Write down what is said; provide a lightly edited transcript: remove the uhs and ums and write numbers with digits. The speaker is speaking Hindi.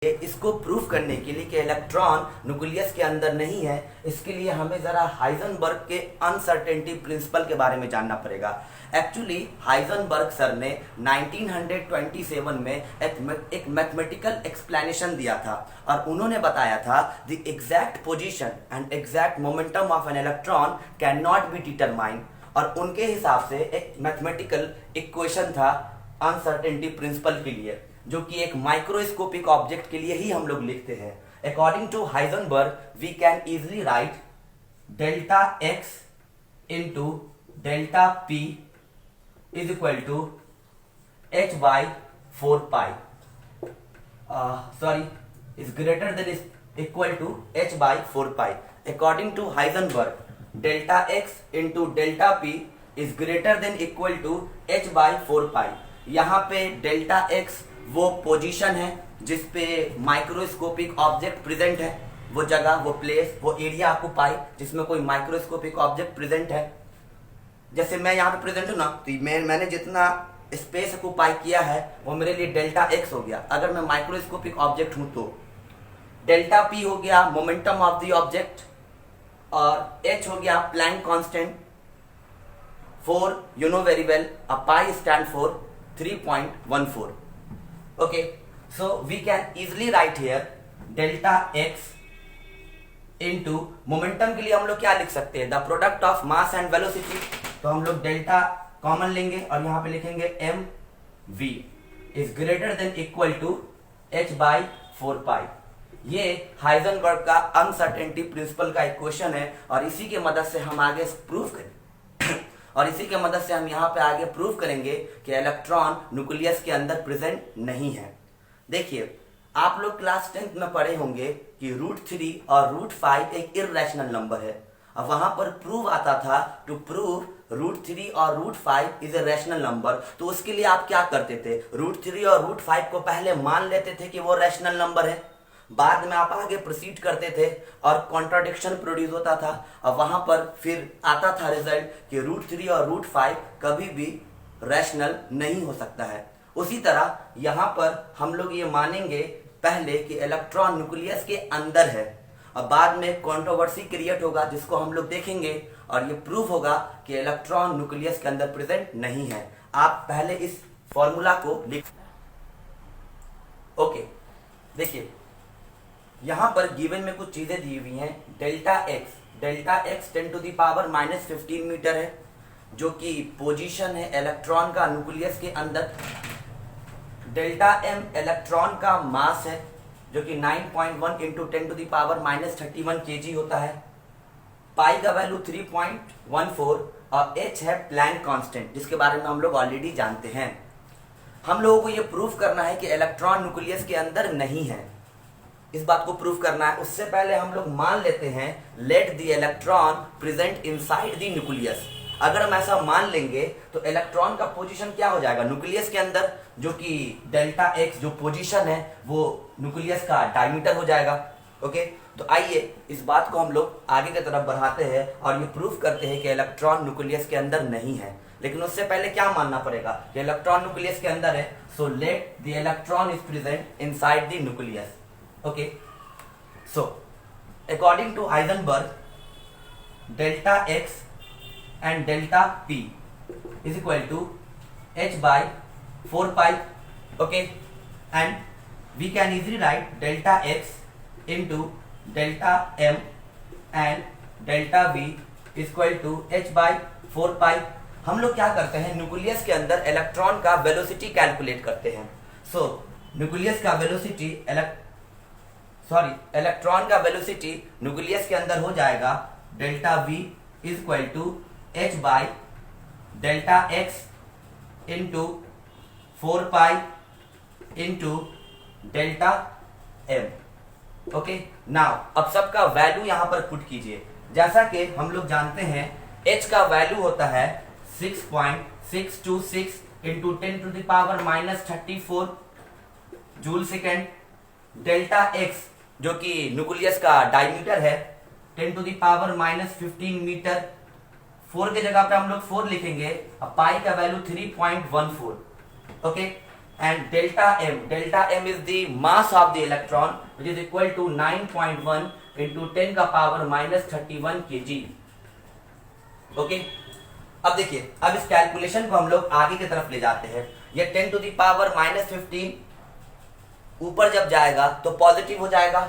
इसको प्रूफ करने के लिए कि इलेक्ट्रॉन न्यूक्लियस के अंदर नहीं है, इसके लिए हमें ज़रा हाइजेनबर्ग के अनसर्टेनिटी प्रिंसिपल के बारे में जानना पड़ेगा। एक्चुअली हाइजेनबर्ग सर ने 1927 में एक मैथमेटिकल एक्सप्लेनेशन दिया था और उन्होंने बताया था the exact position and exact momentum of an electron can not be determine, और उनके हिसाब से एक मैथमेटिकल इक्वेशन था अनसर्टेनिटी प्रिंसिपल के लिए, जो कि एक माइक्रोस्कोपिक ऑब्जेक्ट के लिए ही हम लोग लिखते हैं। According to Heisenberg we can easily write delta X into delta P is equal to h by 4 pi is greater than equal to h by 4 pi. According to Heisenberg delta X into delta P is greater than equal to h by 4 pi. यहाँ पे डेल्टा एक्स वो पोजीशन है जिस पे माइक्रोस्कोपिक ऑब्जेक्ट प्रेजेंट है, वो जगह, वो प्लेस, वो एरिया ऑक्युपाई जिसमें कोई माइक्रोस्कोपिक ऑब्जेक्ट प्रेजेंट है। जैसे मैं यहाँ पे प्रेजेंट हूँ ना, तो मैंने जितना स्पेस ऑक्युपाई किया है वो मेरे लिए डेल्टा एक्स हो गया। अगर मैं माइक्रोस्कोपिक ऑब्जेक्ट हूँ तो डेल्टा पी हो गया मोमेंटम ऑफ द ऑब्जेक्ट, और एच हो गया Planck constant, 4 you know very well, pi stand for 3.14। Okay, so we can easily write here delta x into momentum के लिए हम लोग क्या लिख सकते हैं, the product of mass and velocity. तो हम लोग डेल्टा कॉमन लेंगे और यहाँ पे लिखेंगे M V is greater than equal to h by 4 pi. ये हाइजेनबर्ग का अनसर्टेनिटी प्रिंसिपल का इक्वेशन है और इसी के मदद से हम आगे प्रूफ करें और इसी के मदद से हम यहाँ पे आगे प्रूव करेंगे कि इलेक्ट्रॉन न्यूक्लियस के अंदर प्रेजेंट नहीं है। देखिए, आप लोग क्लास 10th में पढ़े होंगे कि √3 और √5 एक इर्रेशनल नंबर है। अब वहां पर प्रूव आता था टू प्रूव √3 और √5 इज ए रैशनल नंबर। तो उसके लिए आप क्या करते थे, √3 और √5 को पहले मान लेते थे कि वो रैशनल नंबर है, बाद में आप आगे प्रोसीड करते थे और कॉन्ट्राडिक्शन प्रोड्यूस होता था। अब वहां पर फिर आता था रिजल्ट कि √3 और √5 कभी भी रैशनल नहीं हो सकता है। उसी तरह यहां पर हम लोग ये मानेंगे पहले कि इलेक्ट्रॉन न्यूक्लियस के अंदर है, और बाद में कंट्रोवर्सी क्रिएट होगा जिसको हम लोग देखेंगे और ये प्रूफ होगा कि इलेक्ट्रॉन न्यूक्लियस के अंदर प्रेजेंट नहीं है। आप पहले इस फॉर्मूला को लिख, ओके। देखिए, यहां पर गिवन में कुछ चीजें दी हुई हैं। डेल्टा एक्स 10⁻⁻15 मीटर है, जो कि पोजीशन है इलेक्ट्रॉन का न्यूक्लियस के अंदर। डेल्टा एम इलेक्ट्रॉन का मास है, जो कि 9.1 इंटू 10⁻31 kg होता है। पाई का वैल्यू 3.14 और एच है प्लैंक कांस्टेंट, जिसके बारे में हम लोग ऑलरेडी जानते हैं। हम लोगों को यह प्रूफ करना है कि इलेक्ट्रॉन न्यूक्लियस के अंदर नहीं है, इस बात को प्रूफ करना है। उससे पहले हम लोग मान लेते हैं let the electron present inside the nucleus. अगर हम ऐसा मान लेंगे तो इलेक्ट्रॉन का पोजीशन क्या हो जाएगा न्यूक्लियस के अंदर, जो कि डेल्टा एक्स जो पोजीशन है वो न्यूक्लियस का डायमीटर हो जाएगा। ओके, तो आइए इस बात को हम लोग आगे की तरफ बढ़ाते हैं और ये प्रूफ करते हैं कि इलेक्ट्रॉन न्यूक्लियस के अंदर नहीं है। लेकिन उससे पहले क्या मानना पड़ेगा कि इलेक्ट्रॉन न्यूक्लियस के अंदर है, so let the electron is present inside the nucleus. Okay, so according to Heisenberg, delta x and delta p is equal to h by 4 pi. Okay, and we can easily write delta x into delta m and delta v is equal to h by 4 pi. हम लोग क्या करते हैं, न्यूक्लियस के अंदर इलेक्ट्रॉन का वेलोसिटी कैलकुलेट करते हैं। सो न्यूक्लियस का वेलोसिटी इलेक्ट्रॉन का वेलोसिटी न्यूक्लियस के अंदर हो जाएगा delta v is equal to h by delta x into 4 pi into delta m। Okay, now अब सबका वैल्यू यहां पर पुट कीजिए। जैसा कि हम लोग जानते हैं h का वैल्यू होता है 6.626 into 10⁻⁻34 joule second. Delta x जो कि न्यूक्लियस का डायमीटर है 10⁻⁻15 मीटर। 4 के जगह पे हम लोग 4 लिखेंगे, अब पाई का value 3.14। Okay, and delta m is the mass of the electron, which is equal to 9.1 into 10 का पावर माइनस 31 kg. ओके, अब देखिए, अब इस कैलकुलेशन को हम लोग आगे की तरफ ले जाते हैं. ये 10 टू द पावर माइनस 15 ऊपर जब जाएगा तो पॉजिटिव हो जाएगा,